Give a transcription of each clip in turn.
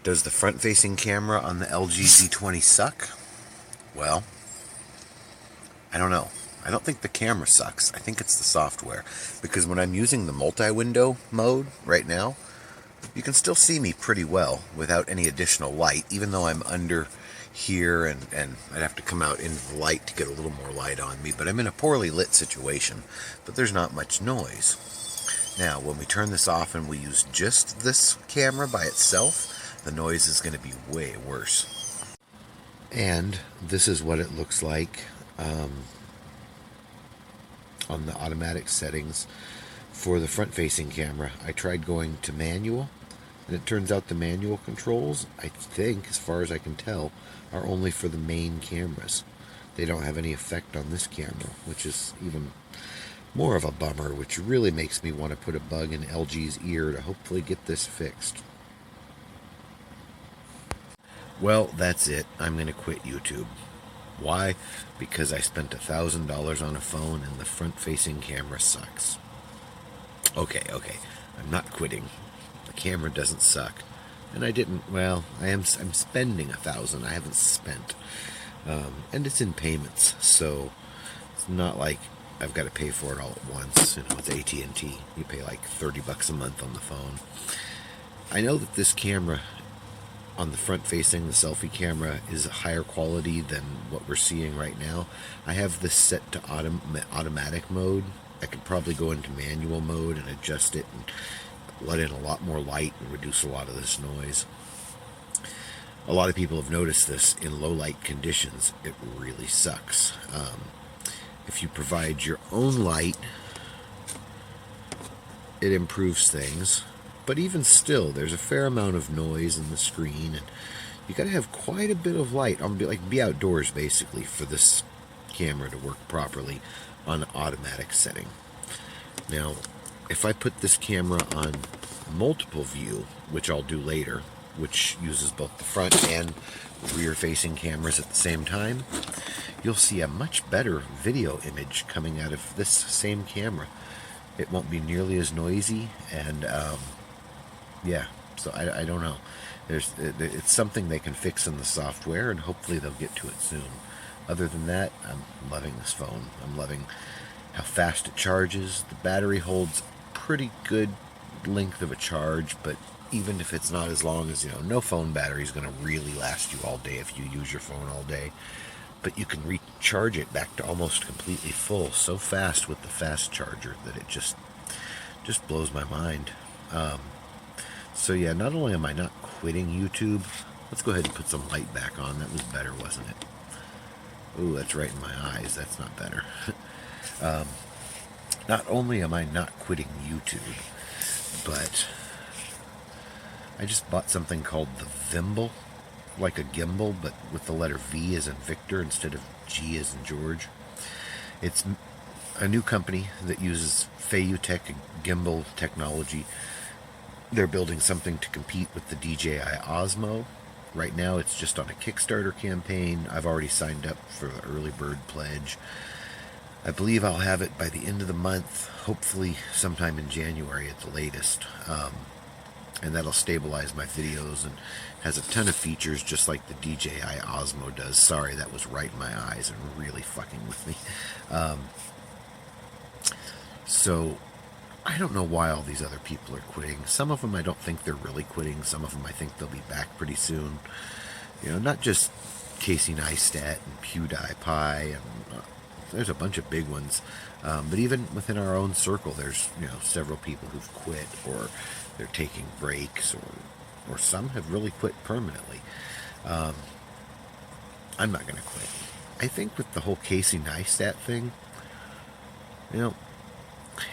Does the front-facing camera on the LG V20 suck? Well, I don't know. I don't think the camera sucks. I think it's the software. Because when I'm using the multi-window mode right now, you can still see me pretty well without any additional light, even though I'm under here and I'd have to come out into the light to get a little more light on me. But I'm in a poorly lit situation, but there's not much noise. Now, when we turn this off and we use just this camera by itself, the noise is going to be way worse. And this is what it looks like on the automatic settings for the front-facing camera. I tried going to manual, and it turns out the manual controls, I think, as far as I can tell, are only for the main cameras. They don't have any effect on this camera, which is even more of a bummer, which really makes me want to put a bug in LG's ear to hopefully get this fixed. Well, that's it. I'm going to quit YouTube. Why? Because I spent $1,000 on a phone and the front-facing camera sucks. Okay. I'm not quitting. The camera doesn't suck. And I didn't, well, I'm spending $1,000. I haven't spent. And it's in payments, so it's not like I've got to pay for it all at once. You know, it's AT&T. You pay like $30 a month on the phone. I know that this camera on the front facing, the selfie camera, is higher quality than what we're seeing right now. I have this set to automatic mode. I could probably go into manual mode and adjust it and let in a lot more light and reduce a lot of this noise. A lot of people have noticed this in low light conditions. It really sucks. If you provide your own light, it improves things. But even still, there's a fair amount of noise in the screen, and you got to have quite a bit of light. Be outdoors basically for this camera to work properly on automatic setting. Now, if I put this camera on multiple view, which I'll do later, which uses both the front and rear-facing cameras at the same time, you'll see a much better video image coming out of this same camera. It won't be nearly as noisy, and yeah, so I don't know. It's something they can fix in the software, and hopefully they'll get to it soon. Other than that, I'm loving this phone. I'm loving how fast it charges. The battery holds pretty good length of a charge, but even if it's not as long as, no phone battery is going to really last you all day if you use your phone all day. But you can recharge it back to almost completely full so fast with the fast charger that it just blows my mind. So yeah, not only am I not quitting YouTube, let's go ahead and put some light back on. That was better, wasn't it? Ooh, that's right in my eyes. That's not better. Not only am I not quitting YouTube, but I just bought something called the Vimble, like a gimbal, but with the letter V as in Victor instead of G as in George. It's a new company that uses Feiyutech gimbal technology. They're building something to compete with the DJI Osmo. Right now it's just on a Kickstarter campaign. I've already signed up for the early bird pledge. I believe I'll have it by the end of the month, hopefully sometime in January at the latest. And that'll stabilize my videos and has a ton of features just like the DJI Osmo does. Sorry, that was right in my eyes and really fucking with me. So I don't know why all these other people are quitting. Some of them I don't think they're really quitting. Some of them I think they'll be back pretty soon. Not just Casey Neistat and PewDiePie, and there's a bunch of big ones. But even within our own circle, there's several people who've quit, or they're taking breaks, or some have really quit permanently. I'm not going to quit. I think with the whole Casey Neistat thing,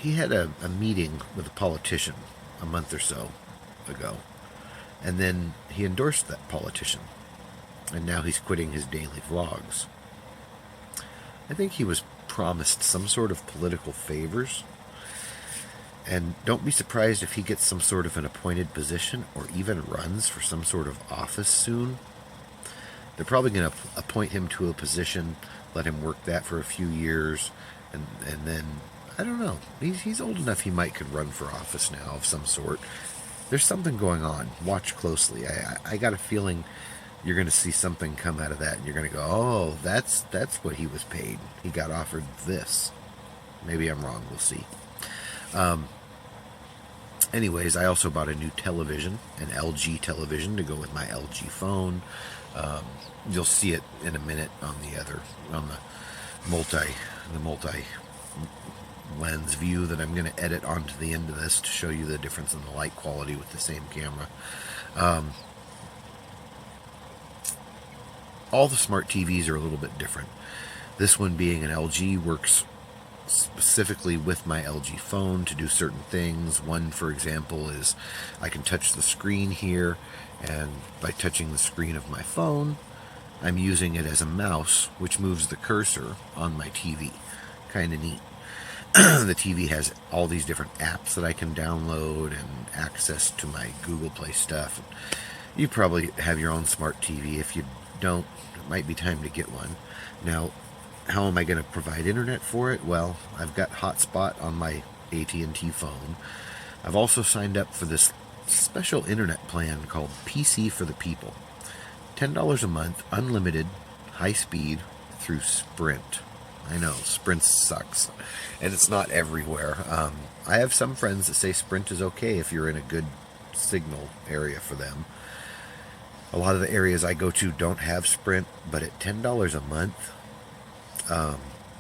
he had a meeting with a politician a month or so ago, and then he endorsed that politician, and now he's quitting his daily vlogs. I think he was promised some sort of political favors, and don't be surprised if he gets some sort of an appointed position or even runs for some sort of office soon. They're probably going to appoint him to a position, let him work that for a few years, and then I don't know. He's old enough he could run for office now of some sort. There's something going on. Watch closely. I got a feeling you're going to see something come out of that, and you're going to go, oh, that's what he was paid. He got offered this. Maybe I'm wrong. We'll see. Anyways, I also bought a new television, an LG television, to go with my LG phone. You'll see it in a minute on the multi lens view that I'm going to edit onto the end of this to show you the difference in the light quality with the same camera. All the smart TVs are a little bit different. This one, being an LG, works specifically with my LG phone to do certain things. One, for example, is I can touch the screen here, and by touching the screen of my phone, I'm using it as a mouse, which moves the cursor on my TV. Kind of neat. The TV has all these different apps that I can download and access to my Google Play stuff. You probably have your own smart TV. If you don't, it might be time to get one. Now, how am I going to provide internet for it? Well, I've got hotspot on my AT&T phone. I've also signed up for this special internet plan called PC for the People. $10 a month, unlimited, high speed, through Sprint. I know, Sprint sucks, and it's not everywhere. I have some friends that say Sprint is okay if you're in a good signal area for them. A lot of the areas I go to don't have Sprint, but at $10 a month,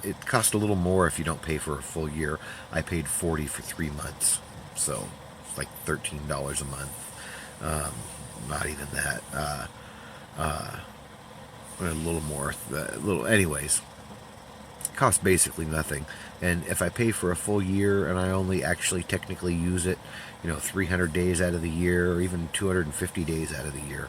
it costs a little more if you don't pay for a full year. I paid $40 for 3 months, so it's like $13 a month. Not even that. A little more. Anyways, it costs basically nothing. And if I pay for a full year and I only actually technically use it, 300 days out of the year, or even 250 days out of the year,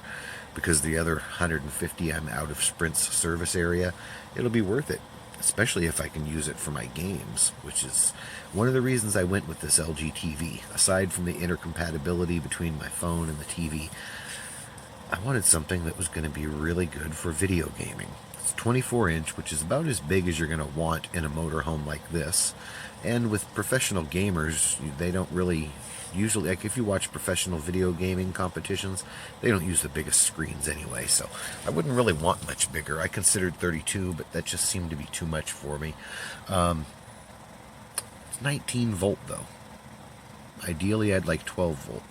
because the other 150 I'm out of Sprint's service area, it'll be worth it, especially if I can use it for my games, which is one of the reasons I went with this LG TV. Aside from the intercompatibility between my phone and the TV, I wanted something that was going to be really good for video gaming. It's 24-inch, which is about as big as you're going to want in a motorhome like this. And with professional gamers, they don't really usually, like if you watch professional video gaming competitions, they don't use the biggest screens anyway, so I wouldn't really want much bigger. I considered 32, but that just seemed to be too much for me. It's 19 volt though. Ideally, I'd like 12 volt.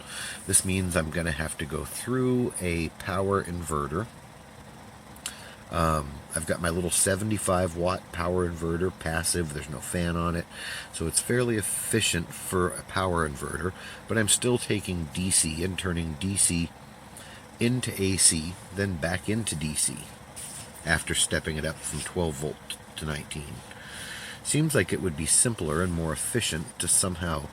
This means I'm going to have to go through a power inverter. I've got my little 75 watt power inverter, passive, there's no fan on it, so it's fairly efficient for a power inverter, but I'm still taking DC and turning DC into AC, then back into DC, after stepping it up from 12 volt to 19. Seems like it would be simpler and more efficient to somehow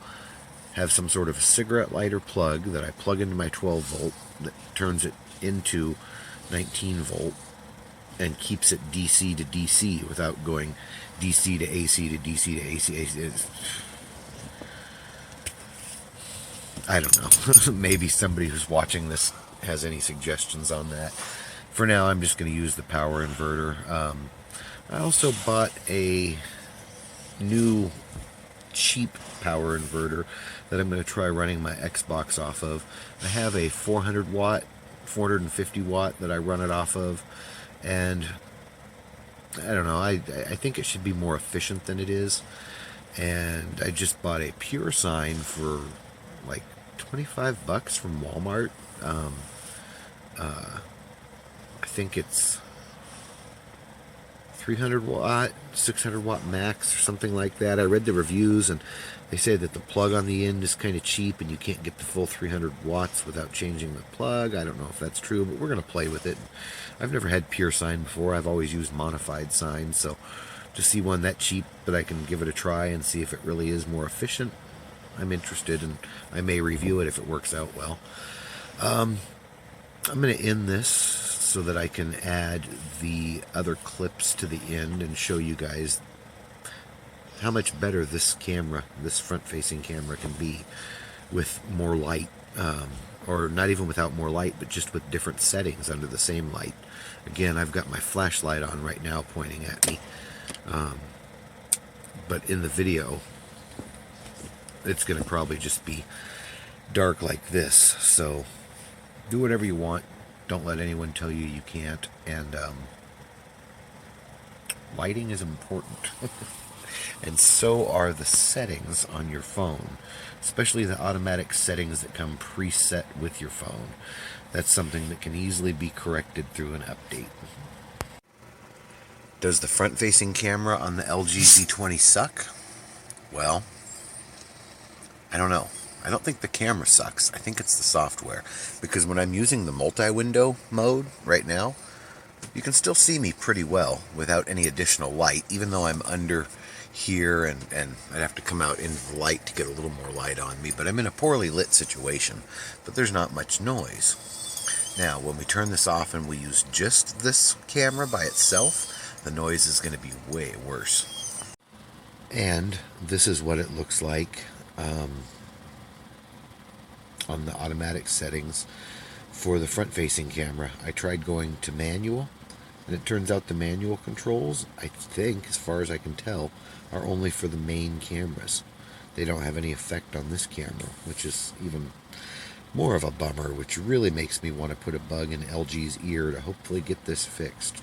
have some sort of a cigarette lighter plug that I plug into my 12 volt that turns it into 19 volt and keeps it DC to DC without going DC to AC to DC to AC. I don't know. Maybe somebody who's watching this has any suggestions on that. For now, I'm just going to use the power inverter. I also bought a new cheap power inverter that I'm going to try running my Xbox off of. I have a 400 watt, 450 watt that I run it off of. And I don't know, I think it should be more efficient than it is. And I just bought a Pure Sign for like $25 from Walmart. I think it's 300 watt, 600 watt max, or something like that. I read the reviews, and they say that the plug on the end is kind of cheap, and you can't get the full 300 watts without changing the plug. I don't know if that's true, but we're going to play with it. I've never had Pure Sign before. I've always used modified sign, so to see one that cheap that I can give it a try and see if it really is more efficient, I'm interested, and I may review it if it works out well. I'm going to end this so that I can add the other clips to the end and show you guys how much better this camera, this front-facing camera, can be with more light, or not even without more light, but just with different settings under the same light. Again, I've got my flashlight on right now pointing at me, but in the video, it's going to probably just be dark like this. So do whatever you want. Don't let anyone tell you you can't. And lighting is important. And so are the settings on your phone, especially the automatic settings that come preset with your phone. That's something that can easily be corrected through an update. Does the front-facing camera on the LG V20 suck? Well, I don't know. I don't think the camera sucks. I think it's the software. Because when I'm using the multi-window mode right now, you can still see me pretty well without any additional light, even though I'm under here and I'd have to come out into the light to get a little more light on me. But I'm in a poorly lit situation, but there's not much noise. Now, when we turn this off and we use just this camera by itself, the noise is going to be way worse. And this is what it looks like on the automatic settings for the front-facing camera. I tried going to manual, and it turns out the manual controls, I think, as far as I can tell, are only for the main cameras. They don't have any effect on this camera, which is even more of a bummer, which really makes me want to put a bug in LG's ear to hopefully get this fixed.